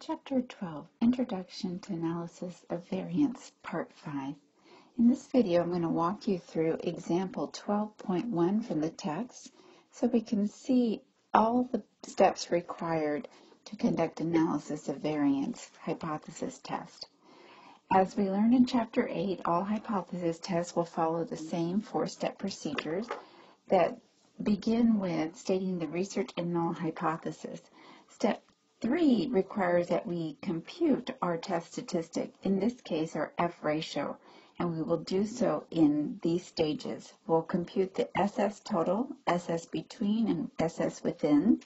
Chapter 12, Introduction to Analysis of Variance, Part 5. In this video, I'm going to walk you through example 12.1 from the text so we can see all the steps required to conduct analysis of variance hypothesis test. As we learned in Chapter 8, all hypothesis tests will follow the same four-step procedures that begin with stating the research and null hypothesis. Step 3 requires that we compute our test statistic, in this case our F ratio, and we will do so in these stages. We'll compute the SS total, SS between, and SS within.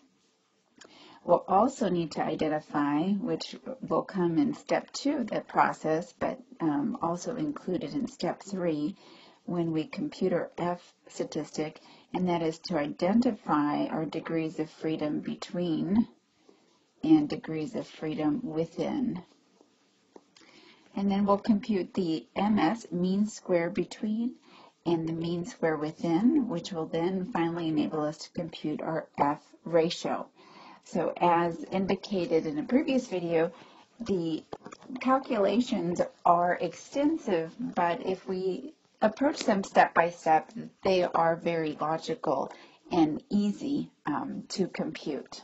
We'll also need to identify, which will come in step 2 of the process, but also included in step 3 when we compute our F statistic, and that is to identify our degrees of freedom between and degrees of freedom within. And then we'll compute the MS, mean square between, and the mean square within, which will then finally enable us to compute our F ratio. So as indicated in a previous video, the calculations are extensive, but if we approach them step by step, they are very logical and easy to compute.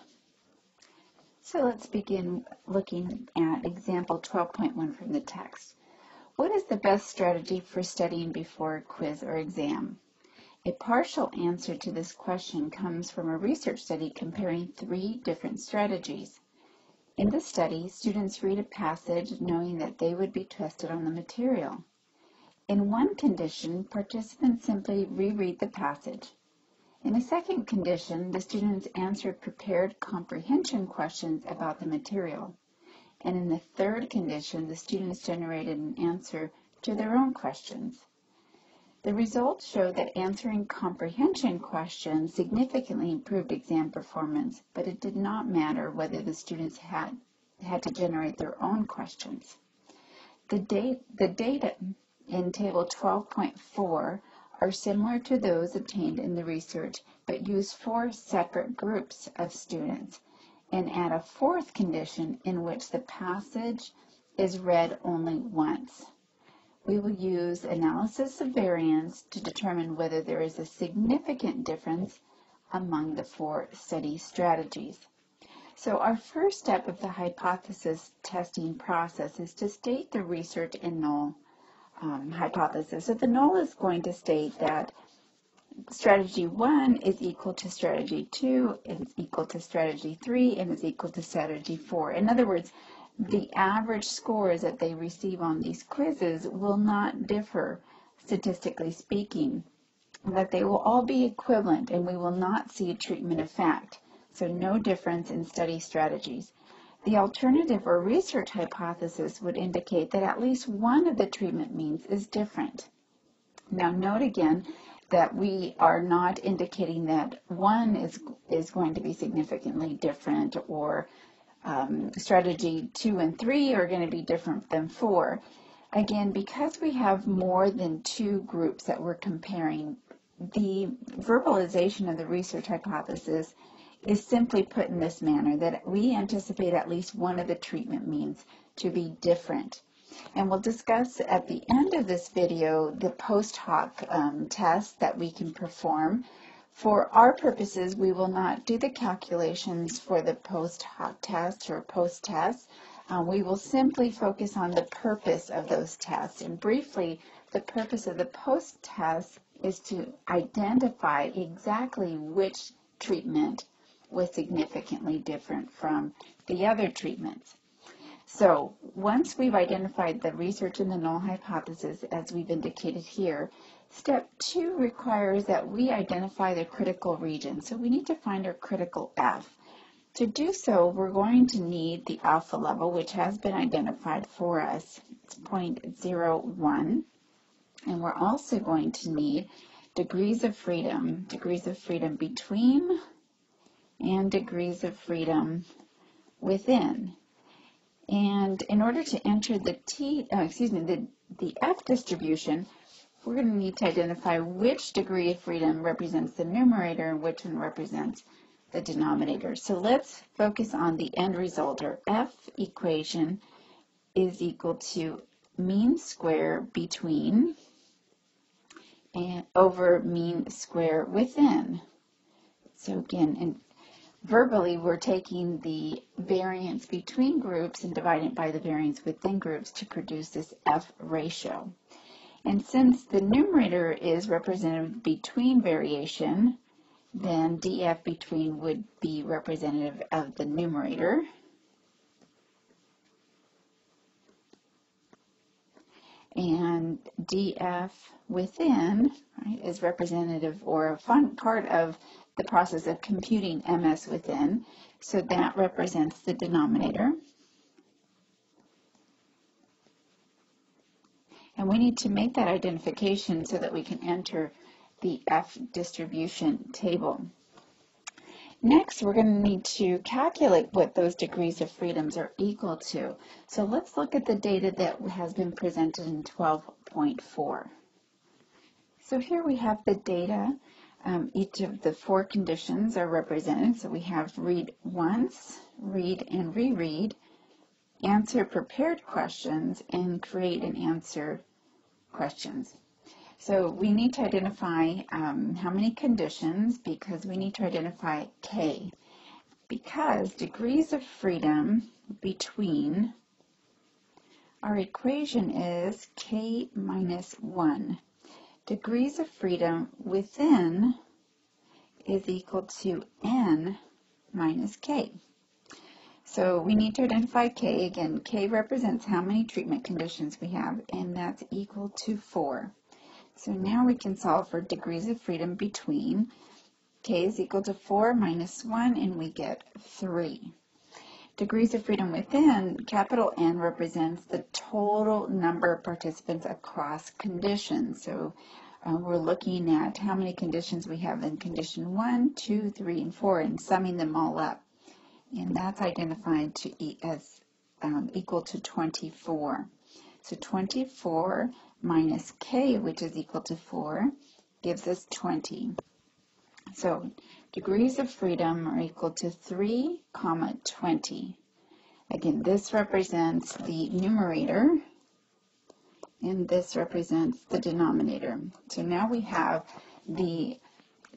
So let's begin looking at example 12.1 from the text. What is the best strategy for studying before a quiz or exam? A partial answer to this question comes from a research study comparing 3 different strategies. In the study, students read a passage knowing that they would be tested on the material. In one condition, participants simply reread the passage. In a second condition, the students answered prepared comprehension questions about the material. And in the third condition, the students generated an answer to their own questions. The results showed that answering comprehension questions significantly improved exam performance, but it did not matter whether the students had to generate their own questions. The data in table 12.4 are similar to those obtained in the research, but use 4 separate groups of students and add a 4th condition in which the passage is read only once. We will use analysis of variance to determine whether there is a significant difference among the 4 study strategies. So our first step of the hypothesis testing process is to state the research and null hypothesis. So the null is going to state that strategy 1 is equal to strategy 2, is equal to strategy 3, and is equal to strategy 4. In other words, the average scores that they receive on these quizzes will not differ, statistically speaking, that they will all be equivalent and we will not see a treatment effect. So no difference in study strategies. The alternative or research hypothesis would indicate that at least one of the treatment means is different. Now note again that we are not indicating that one is going to be significantly different, or strategy 2 and 3 are going to be different than 4. Again, because we have more than 2 groups that we're comparing, the verbalization of the research hypothesis is simply put in this manner, that we anticipate at least one of the treatment means to be different. And we'll discuss at the end of this video the post hoc test that we can perform. For our purposes, we will not do the calculations for the post hoc test or post test. We will simply focus on the purpose of those tests. And briefly, the purpose of the post test is to identify exactly which treatment was significantly different from the other treatments. So once we've identified the research and the null hypothesis, as we've indicated here, step 2 requires that we identify the critical region. So we need to find our critical F. To do so, we're going to need the alpha level, which has been identified for us. It's 0.01. And we're also going to need degrees of freedom between and degrees of freedom within. And in order to enter the F distribution, we're going to need to identify which degree of freedom represents the numerator and which one represents the denominator. So let's focus on the end result. Our F equation is equal to mean square between and over mean square within. So again, verbally, we're taking the variance between groups and dividing it by the variance within groups to produce this F ratio. And since the numerator is representative between variation, then df between would be representative of the numerator. And df within, right, is representative or a fun part of the process of computing ms within. So that represents the denominator. And we need to make that identification so that we can enter the F distribution table. Next, we're going to need to calculate what those degrees of freedoms are equal to. So let's look at the data that has been presented in 12.4. So here we have the data. Each of the 4 conditions are represented. So we have read once, read and reread, answer prepared questions, and create and answer questions. So we need to identify how many conditions, because we need to identify K, because degrees of freedom between, our equation is K minus 1. Degrees of freedom within is equal to N minus K. So we need to identify K. Again, K represents how many treatment conditions we have, and that's equal to 4. So now we can solve for degrees of freedom between. K is equal to 4 minus 1, and we get 3. Degrees of freedom within, capital N represents the total number of participants across conditions. So we're looking at how many conditions we have in condition 1, 2, 3, and 4, and summing them all up. And that's identified as equal to 24. So 24 minus K, which is equal to 4, gives us 20. So degrees of freedom are equal to 3, 20. Again, this represents the numerator, and this represents the denominator. So now we have the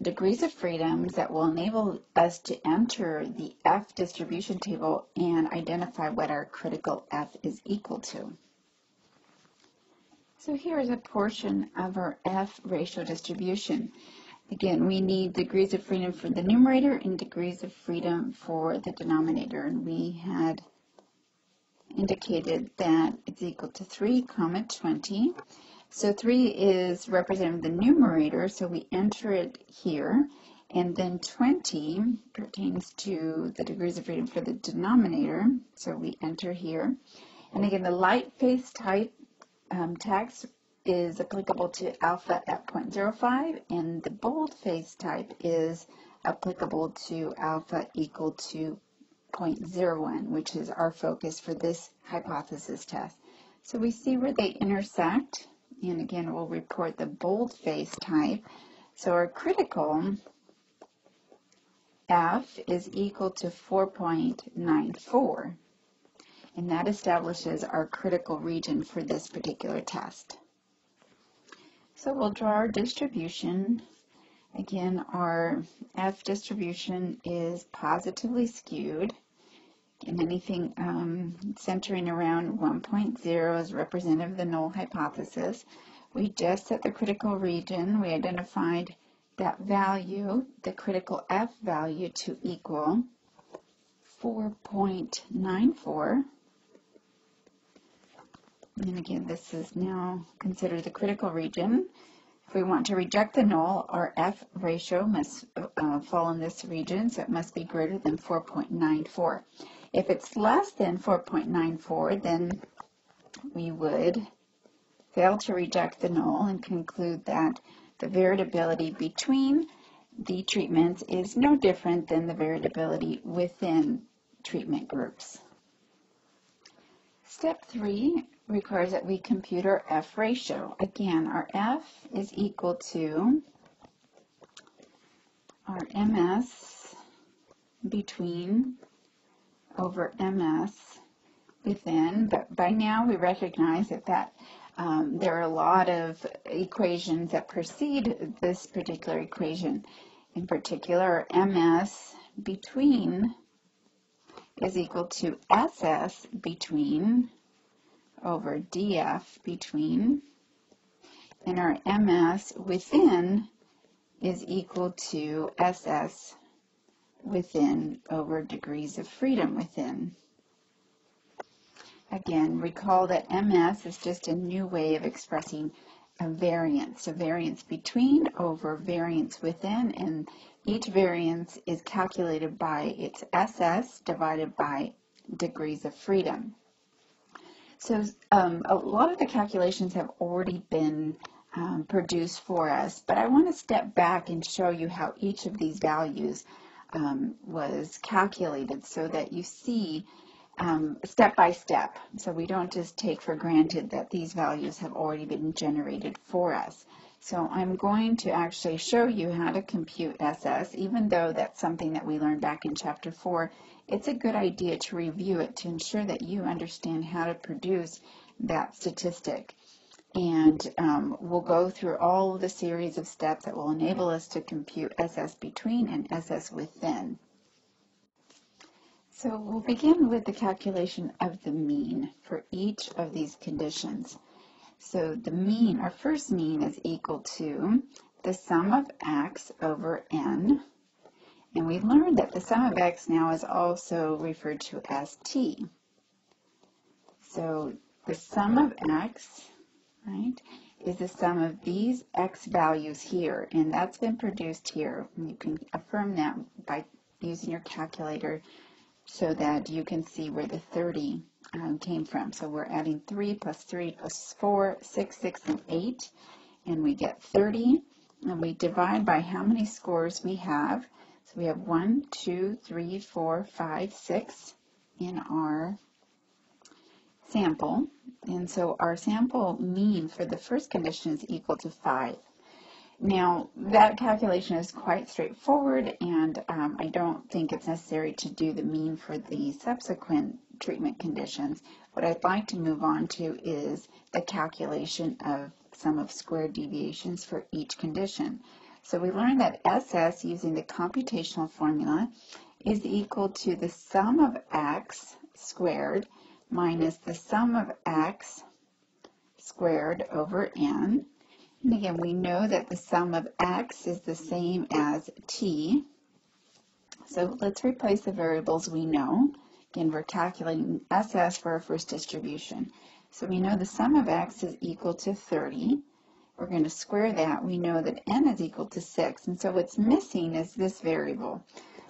degrees of freedoms that will enable us to enter the F distribution table and identify what our critical F is equal to. So here is a portion of our F ratio distribution. Again, we need degrees of freedom for the numerator and degrees of freedom for the denominator. And we had indicated that it's equal to 3, 20. So 3 is representative of the numerator, so we enter it here. And then 20 pertains to the degrees of freedom for the denominator, so we enter here. And again, the light face type text is applicable to alpha at 0.05, and the bold face type is applicable to alpha equal to 0.01, which is our focus for this hypothesis test. So we see where they intersect, and again, we'll report the bold face type. So our critical F is equal to 4.94. And that establishes our critical region for this particular test. So we'll draw our distribution. Again, our F distribution is positively skewed, and anything centering around 1.0 is representative of the null hypothesis. We just set the critical region. We identified that value, the critical F value, to equal 4.94. And again, this is now considered the critical region. If we want to reject the null, our F ratio must fall in this region, so it must be greater than 4.94. If it's less than 4.94, then we would fail to reject the null and conclude that the variability between the treatments is no different than the variability within treatment groups. Step 3 requires that we compute our F ratio. Again, our F is equal to our MS between over ms within, but by now we recognize that there are a lot of equations that precede this particular equation. In particular, ms between is equal to ss between over df between, and our ms within is equal to ss within over degrees of freedom within. Again, recall that ms is just a new way of expressing a variance between over variance within, and each variance is calculated by its ss divided by degrees of freedom. So a lot of the calculations have already been produced for us, but I want to step back and show you how each of these values was calculated so that you see step by step. So we don't just take for granted that these values have already been generated for us. So I'm going to actually show you how to compute SS, even though that's something that we learned back in Chapter 4. It's a good idea to review it to ensure that you understand how to produce that statistic. And we'll go through all of the series of steps that will enable us to compute SS between and SS within. So we'll begin with the calculation of the mean for each of these conditions. So the mean, our first mean, is equal to the sum of x over n. And we learned that the sum of x now is also referred to as t. So the sum of x, right, is the sum of these x values here. And that's been produced here. And you can affirm that by using your calculator so that you can see where the 30 came from. So we're adding 3 plus 3 plus 4, 6, 6, and 8, and we get 30, and we divide by how many scores we have. So we have 1, 2, 3, 4, 5, 6 in our sample, and so our sample mean for the first condition is equal to 5. Now, that calculation is quite straightforward, and I don't think it's necessary to do the mean for the subsequent treatment conditions. What I'd like to move on to is the calculation of sum of squared deviations for each condition. So we learned that SS, using the computational formula, is equal to the sum of x squared minus the sum of x squared over n. And again, we know that the sum of x is the same as t. So let's replace the variables we know. Again, we're calculating SS for our first distribution. So we know the sum of x is equal to 30. We're going to square that. We know that n is equal to 6. And so what's missing is this variable.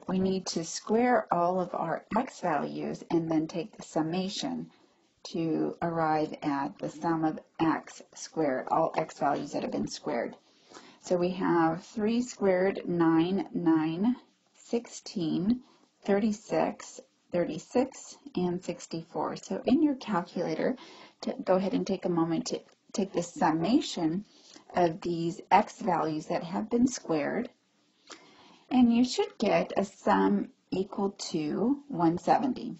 We need to square all of our x values and then take the summation to arrive at the sum of x squared, all x values that have been squared. So we have 3 squared, 9, 9, 16, 36, 36, and 64. So in your calculator, go ahead and take a moment to take the summation of these x values that have been squared, and you should get a sum equal to 170.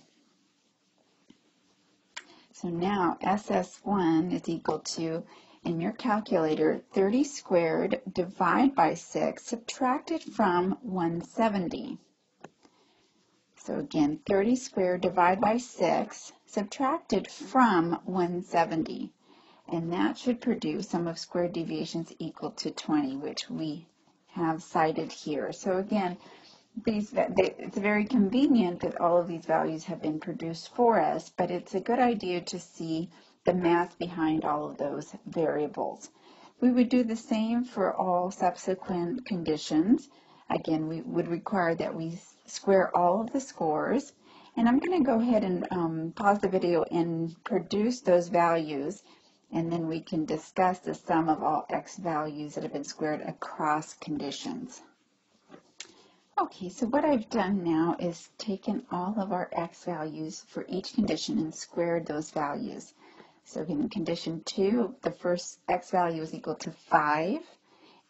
So now SS1 is equal to, in your calculator, 30 squared divided by 6 subtracted from 170. So again, 30 squared divided by 6 subtracted from 170. And that should produce sum of squared deviations equal to 20, which we have cited here. So again, it's very convenient that all of these values have been produced for us, but it's a good idea to see the math behind all of those variables. We would do the same for all subsequent conditions. Again, we would require that we square all of the scores. And I'm going to go ahead and pause the video and produce those values, and then we can discuss the sum of all x values that have been squared across conditions. Okay, so what I've done now is taken all of our x values for each condition and squared those values. So in condition 2, the first x value is equal to 5,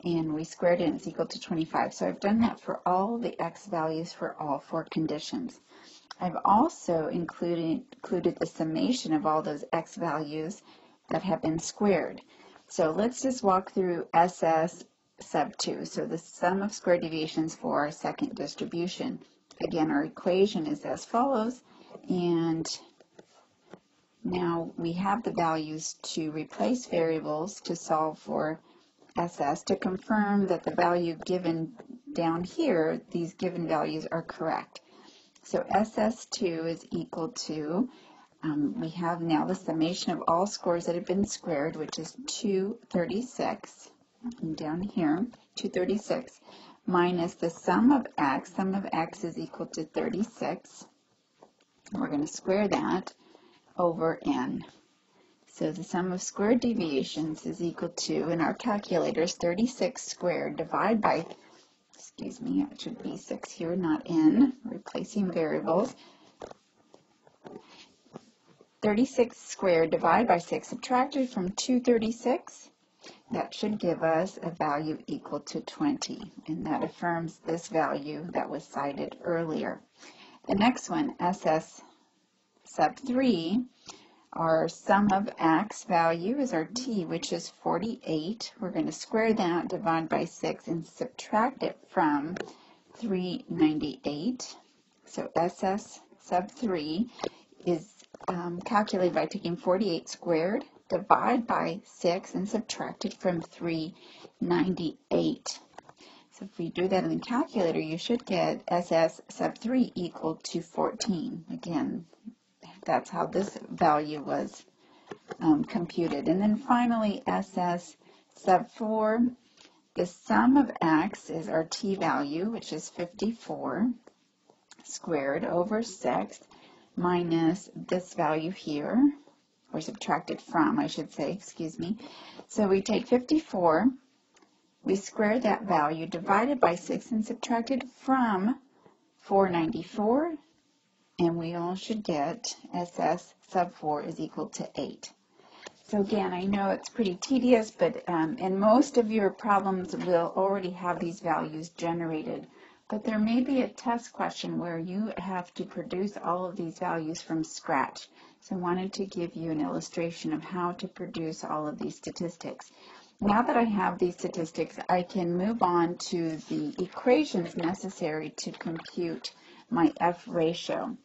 and we squared it and it's equal to 25. So I've done that for all the x values for all 4 conditions. I've also included the summation of all those x values that have been squared. So let's just walk through SS sub 2. So the sum of square deviations for our second distribution. Again, our equation is as follows, and now we have the values to replace variables to solve for SS to confirm that the value given down here, these given values are correct. So SS2 is equal to, we have now the summation of all scores that have been squared, which is 236, and down here, 236, minus the sum of x is equal to 36. We're going to square that over n. So the sum of squared deviations is equal to, in our calculators, 36 squared divided by, excuse me, it should be 6 here, not n, replacing variables. 36 squared divided by 6 subtracted from 236, that should give us a value equal to 20, and that affirms this value that was cited earlier. The next one, SS sub 3, our sum of x value is our t, which is 48. We're going to square that, divide by 6, and subtract it from 398. So SS sub 3 is calculated by taking 48 squared, divide by 6, and subtract it from 398. So if we do that in the calculator, you should get SS sub 3 equal to 14. Again, that's how this value was computed. And then finally, SS sub 4, the sum of x is our t value, which is 54, squared over 6, minus this value here, or subtracted from, I should say, excuse me. So we take 54, we square that value, divided by 6, and subtracted from 494, and we all should get SS sub 4 is equal to 8. So again, I know it's pretty tedious, but and most of your problems will already have these values generated. But there may be a test question where you have to produce all of these values from scratch. So I wanted to give you an illustration of how to produce all of these statistics. Now that I have these statistics, I can move on to the equations necessary to compute my F ratio.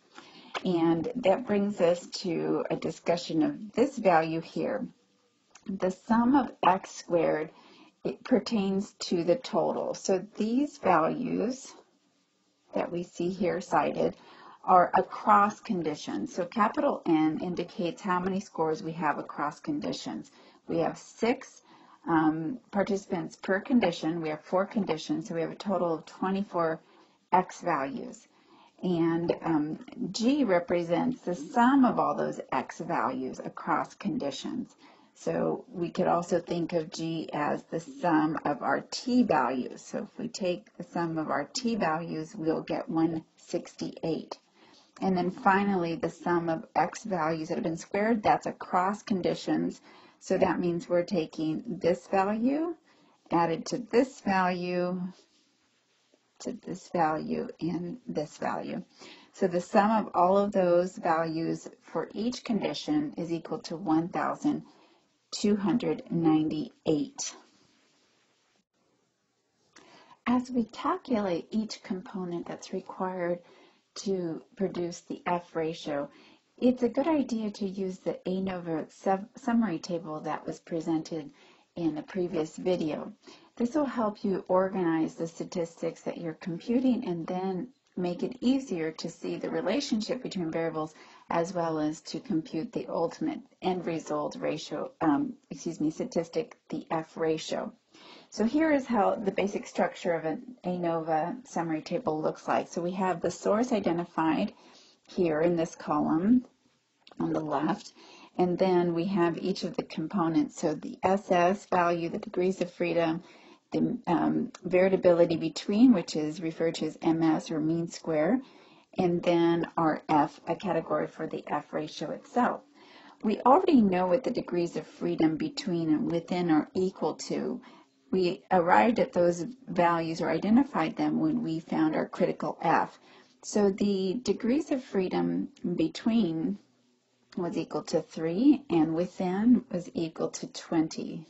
And that brings us to a discussion of this value here. The sum of x squared, it pertains to the total. So these values that we see here cited are across conditions. So capital N indicates how many scores we have across conditions. We have 6 participants per condition. We have 4 conditions, so we have a total of 24 x values. And G represents the sum of all those x values across conditions. So we could also think of G as the sum of our t values. So if we take the sum of our t values, we'll get 168. And then finally, the sum of x values that have been squared, that's across conditions. So that means we're taking this value, added to this value, to this value, and this value. So the sum of all of those values for each condition is equal to 1,298. As we calculate each component that's required to produce the F ratio, it's a good idea to use the Anova summary table that was presented in the previous video. This will help you organize the statistics that you're computing and then make it easier to see the relationship between variables as well as to compute the ultimate end result ratio, statistic, the F ratio. So here is how the basic structure of an Anova summary table looks like. So we have the source identified here in this column on the left, and then we have each of the components. So the SS value, the degrees of freedom, the variability between, which is referred to as MS or mean square, and then our F, a category for the F ratio itself. We already know what the degrees of freedom between and within are equal to we arrived at those values or identified them when we found our critical F. So the degrees of freedom between was equal to 3 and within was equal to 20.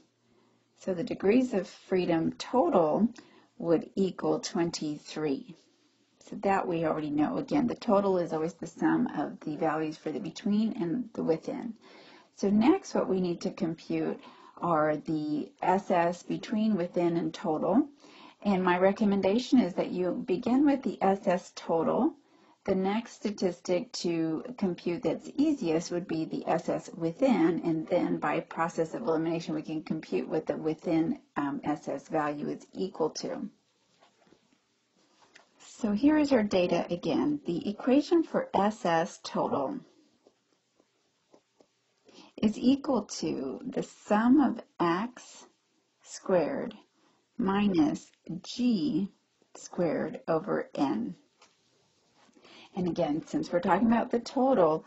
So the degrees of freedom total would equal 23. So that we already know. Again, the total is always the sum of the values for the between and the within. So next what we need to compute are the SS between, within, and total. And my recommendation is that you begin with the SS total. The next statistic to compute that's easiest would be the SS within, and then by process of elimination we can compute what the within SS value is equal to. So here is our data again. The equation for SS total is equal to the sum of x squared minus g squared over n. And again, since we're talking about the total,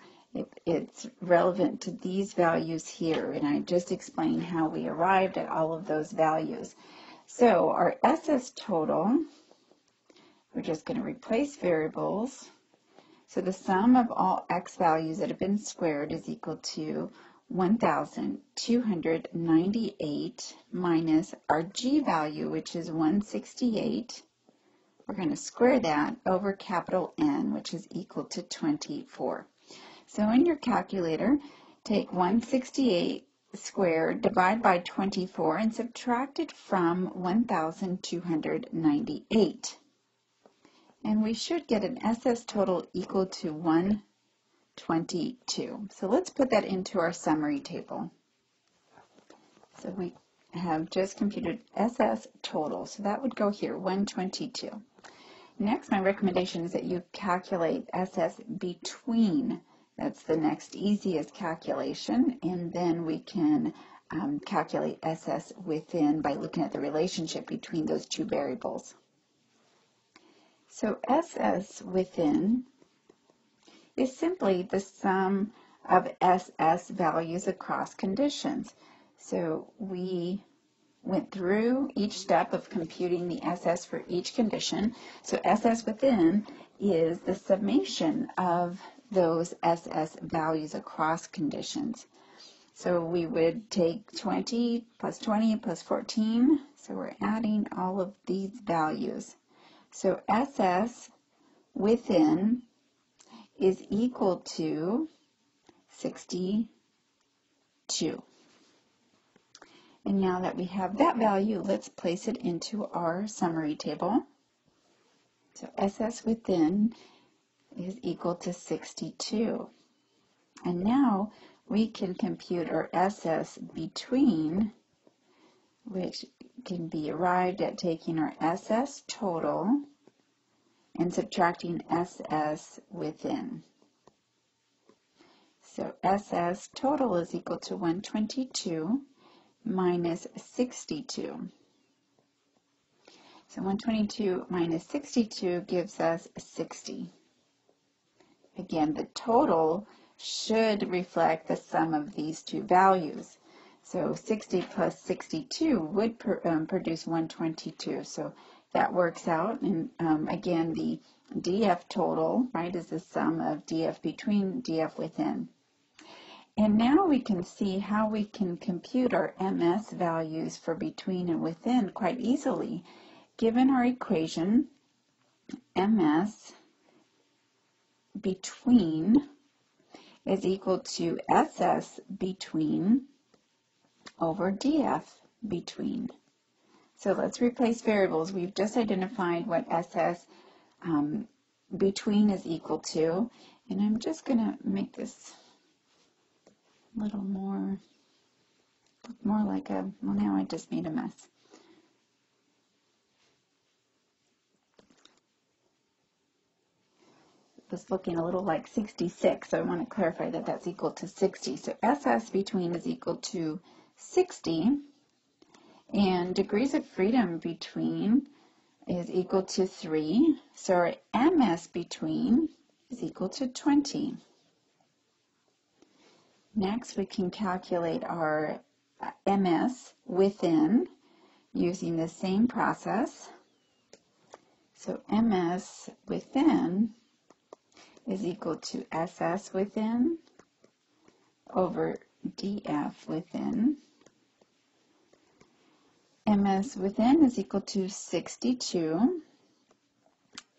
it's relevant to these values here. And I just explained how we arrived at all of those values. So our SS total, we're just going to replace variables. So the sum of all x values that have been squared is equal to 1,298 minus our g value, which is 168. We're going to square that over capital N, which is equal to 24. So in your calculator, take 168 squared, divide by 24, and subtract it from 1,298. And we should get an SS total equal to 122. So let's put that into our summary table. So we have just computed SS total. So that would go here, 122. Next, my recommendation is that you calculate SS between. That's the next easiest calculation. And then we can calculate SS within by looking at the relationship between those two variables. So SS within is simply the sum of SS values across conditions. So we went through each step of computing the SS for each condition. So SS within is the summation of those SS values across conditions. So we would take 20 plus 20 plus 14. So we're adding all of these values. So SS within is equal to 62. And now that we have that value, let's place it into our summary table. So SS within is equal to 62. And now we can compute our SS between, which can be arrived at taking our SS total and subtracting SS within. So SS total is equal to 122 minus 62. So 122 minus 62 gives us 60. Again, the total should reflect the sum of these two values. So 60 plus 62 would produce 122. So that works out. And again, the DF total, right, is the sum of DF between, DF within. And now we can see how we can compute our MS values for between and within quite easily. Given our equation, MS between is equal to SS between over DF between. So let's replace variables. We've just identified what SS between is equal to, and I'm just going to make this a little more, look more like a, well, now I just made a mess. Was looking a little like 66, so I want to clarify that that's equal to 60. So SS between is equal to 60, and degrees of freedom between is equal to 3. So our MS between is equal to 20. Next, we can calculate our MS within. using the same process. So MS within is equal to SS within over DF within. MS within is equal to 62.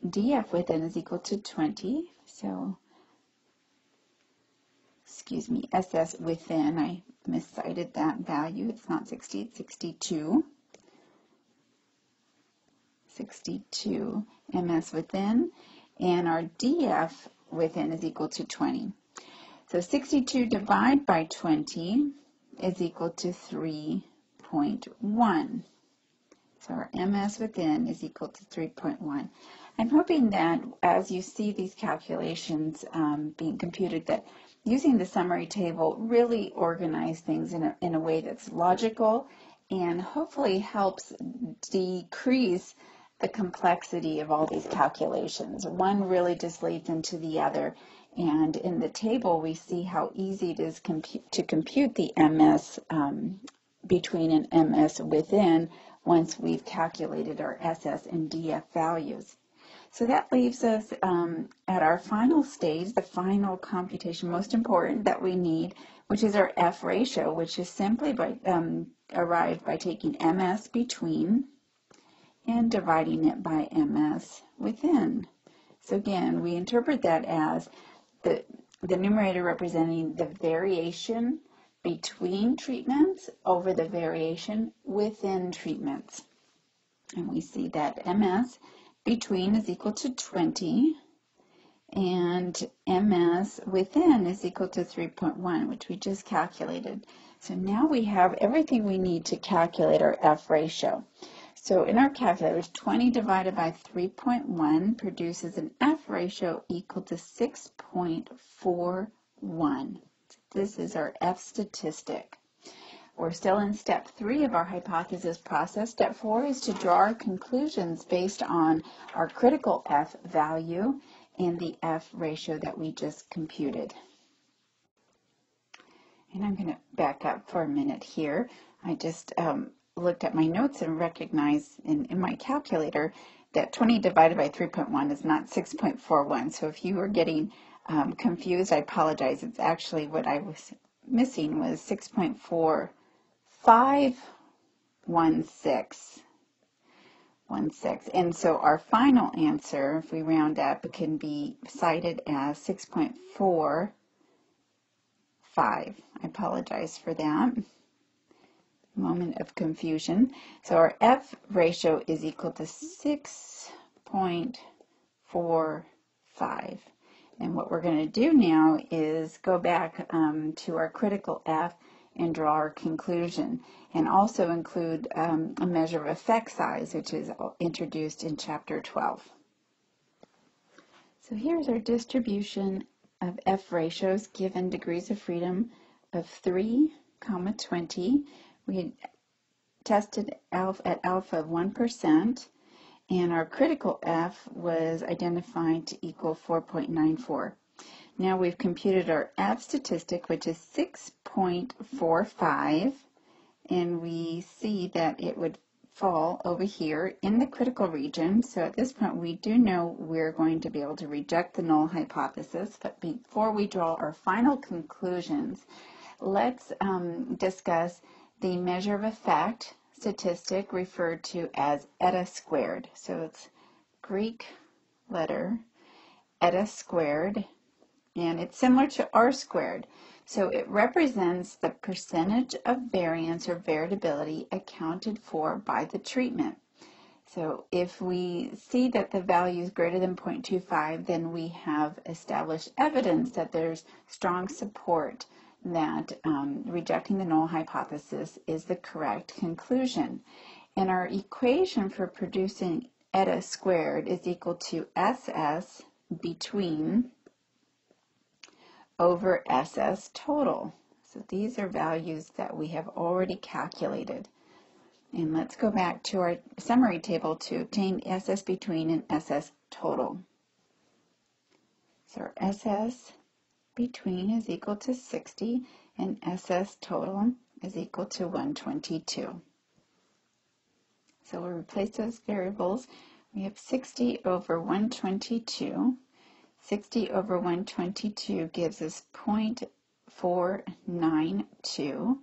DF within is equal to 20. So, excuse me, SS within, I miscited that value. It's not 60, it's 62. 62 MS within, and our DF within is equal to 20. So 62 divided by 20 is equal to 3.1. So our MS within is equal to 3.1. I'm hoping that as you see these calculations being computed, that using the summary table really organize things in a way that's logical and hopefully helps decrease the complexity of all these calculations. One really just leads into the other, and in the table we see how easy it is to compute the MS between and MS within once we've calculated our SS and DF values. So that leaves us at our final stage, the final computation, most important that we need, which is our F ratio, which is simply arrived by taking MS between and dividing it by MS within. So again, we interpret that as the numerator representing the variation between treatments over the variation within treatments. And we see that MS between is equal to 20 and MS within is equal to 3.1, which we just calculated. So now we have everything we need to calculate our F ratio. So in our calculators, 20 divided by 3.1 produces an F ratio equal to 6.41. This is our F statistic. We're still in step 3 of our hypothesis process. Step 4 is to draw our conclusions based on our critical F value and the F ratio that we just computed. And I'm going to back up for a minute here. I just looked at my notes and recognized in my calculator that 20 divided by 3.1 is not 6.41. So if you were getting confused, I apologize. It's actually what I was missing was 6.4516. And so our final answer, if we round up, it can be cited as 6.45. I apologize for that. Moment of confusion. So our F ratio is equal to 6.45. And what we're going to do now is go back to our critical F and draw our conclusion, and also include a measure of effect size, which is introduced in chapter 12. So here's our distribution of F ratios given degrees of freedom of 3, 20. We tested at alpha of 1%, and our critical F was identified to equal 4.94. Now we've computed our F statistic, which is 6.45, and we see that it would fall over here in the critical region. So at this point, we do know we're going to be able to reject the null hypothesis. But before we draw our final conclusions, let's discuss the measure of effect statistic, referred to as eta squared. So it's Greek letter eta squared, and it's similar to R squared. So it represents the percentage of variance or variability accounted for by the treatment. So if we see that the value is greater than 0.25, then we have established evidence that there's strong support that rejecting the null hypothesis is the correct conclusion. And our equation for producing eta squared is equal to SS between over SS total. So these are values that we have already calculated. And let's go back to our summary table to obtain SS between and SS total. So our SS between is equal to 60 and SS total is equal to 122. So we'll replace those variables. We have 60 over 122. 60 over 122 gives us 0.492,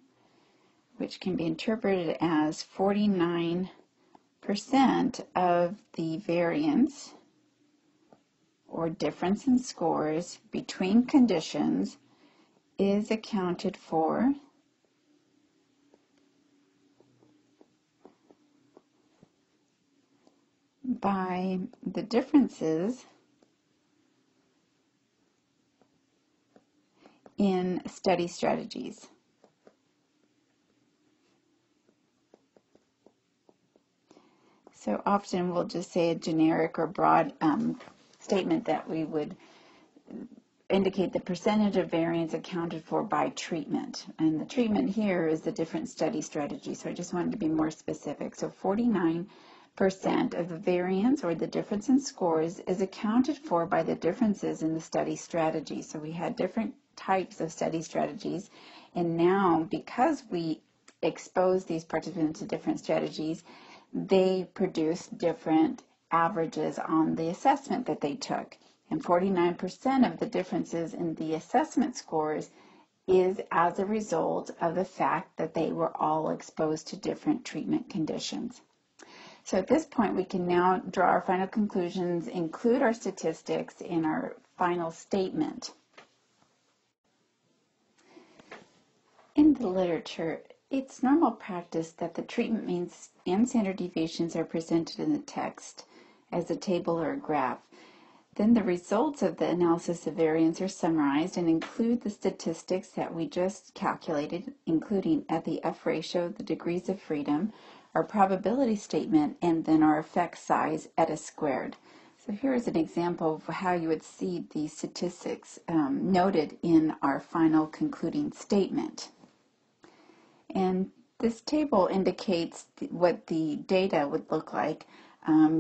which can be interpreted as 49% of the variance or difference in scores between conditions is accounted for by the differences in study strategies. So often we'll just say a generic or broad statement that we would indicate the percentage of variance accounted for by treatment. And the treatment here is the different study strategies. So I just wanted to be more specific. So 49% of the variance or the difference in scores is accounted for by the differences in the study strategy. So we had different types of study strategies, and now because we expose these participants to different strategies, they produce different averages on the assessment that they took. And 49% of the differences in the assessment scores is as a result of the fact that they were all exposed to different treatment conditions. So at this point, we can now draw our final conclusions, include our statistics in our final statement. In the literature, it's normal practice that the treatment means and standard deviations are presented in the text as a table or a graph. Then the results of the analysis of variance are summarized and include the statistics that we just calculated, including at the F ratio, the degrees of freedom, our probability statement, and then our effect size eta squared. So here is an example of how you would see the statistics noted in our final concluding statement. And this table indicates what the data would look like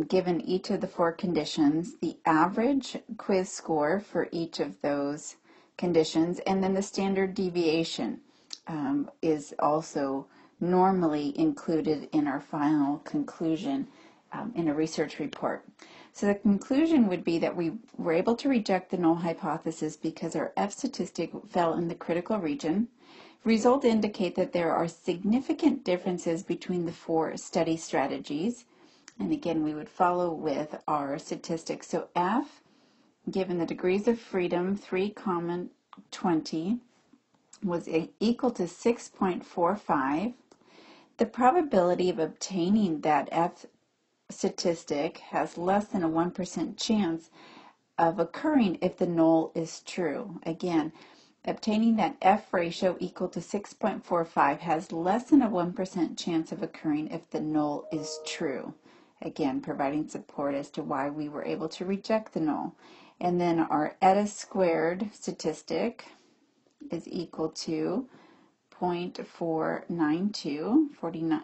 given each of the four conditions, the average quiz score for each of those conditions, and then the standard deviation is also normally included in our final conclusion in a research report. So the conclusion would be that we were able to reject the null hypothesis because our F statistic fell in the critical region. Results indicate that there are significant differences between the four study strategies. And again, we would follow with our statistics. So F, given the degrees of freedom, 3, 20, was equal to 6.45. The probability of obtaining that F statistic has less than a 1% chance of occurring if the null is true. Again, obtaining that F ratio equal to 6.45 has less than a 1% chance of occurring if the null is true. Again, providing support as to why we were able to reject the null. And then our eta squared statistic is equal to 0.492,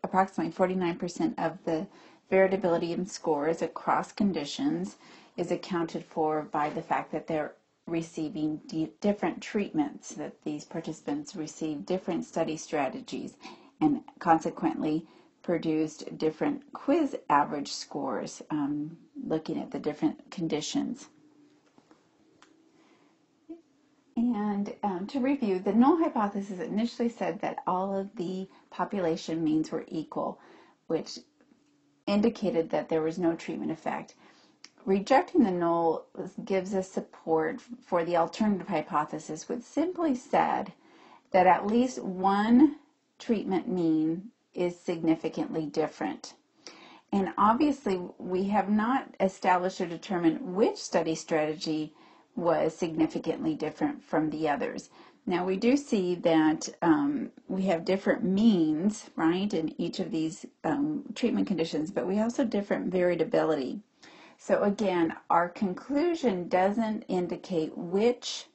approximately 49% of the variability in scores across conditions is accounted for by the fact that they're receiving different treatments, that these participants received different study strategies and consequently produced different quiz average scores looking at the different conditions. And to review, the null hypothesis initially said that all of the population means were equal, which indicated that there was no treatment effect. Rejecting the null gives us support for the alternative hypothesis, which simply said that at least one treatment mean is significantly different. And obviously, we have not established or determined which study strategy was significantly different from the others. Now, we do see that we have different means, right, in each of these treatment conditions, but we also have different variability. So again, our conclusion doesn't indicate which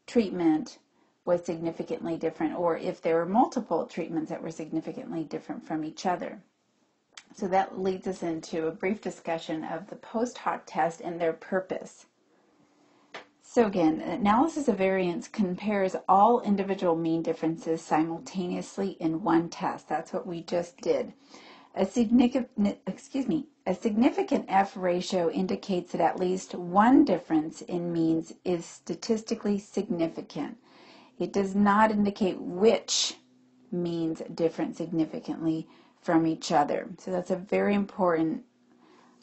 treatment was significantly different or if there were multiple treatments that were significantly different from each other. So that leads us into a brief discussion of the post hoc test and their purpose. So again, analysis of variance compares all individual mean differences simultaneously in one test. That's what we just did. A significant F ratio indicates that at least one difference in means is statistically significant. It does not indicate which means differ significantly from each other. So that's a very important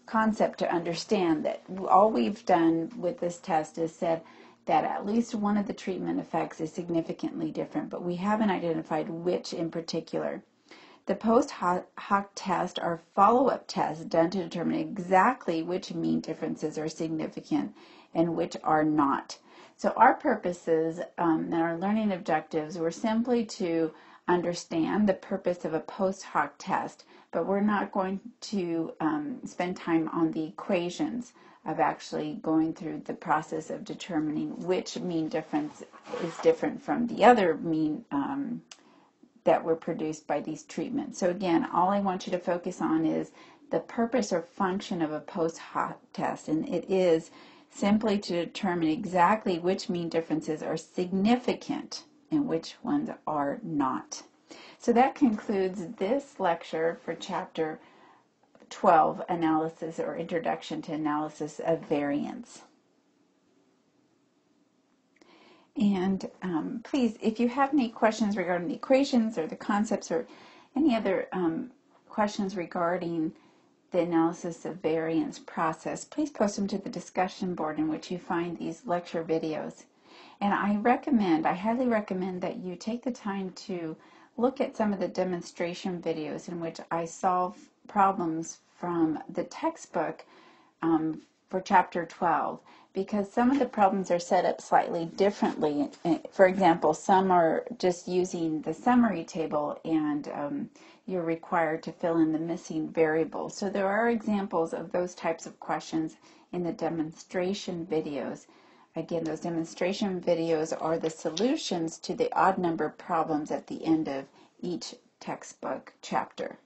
concept to understand, that all we've done with this test is said that at least one of the treatment effects is significantly different, but we haven't identified which in particular. The post hoc tests are follow-up tests done to determine exactly which mean differences are significant and which are not. So our purposes and our learning objectives were simply to understand the purpose of a post hoc test, but we're not going to spend time on the equations of actually going through the process of determining which mean difference is different from the other mean that were produced by these treatments. So again, all I want you to focus on is the purpose or function of a post hoc test, and it is simply to determine exactly which mean differences are significant and which ones are not. So that concludes this lecture for Chapter 12, Analysis or Introduction to Analysis of Variance. And please, if you have any questions regarding the equations or the concepts or any other questions regarding the analysis of variance process, please post them to the discussion board in which you find these lecture videos. And I highly recommend that you take the time to look at some of the demonstration videos in which I solve problems from the textbook for Chapter 12, because some of the problems are set up slightly differently. For example, some are just using the summary table and you're required to fill in the missing variables. So there are examples of those types of questions in the demonstration videos. Again, those demonstration videos are the solutions to the odd number problems at the end of each textbook chapter.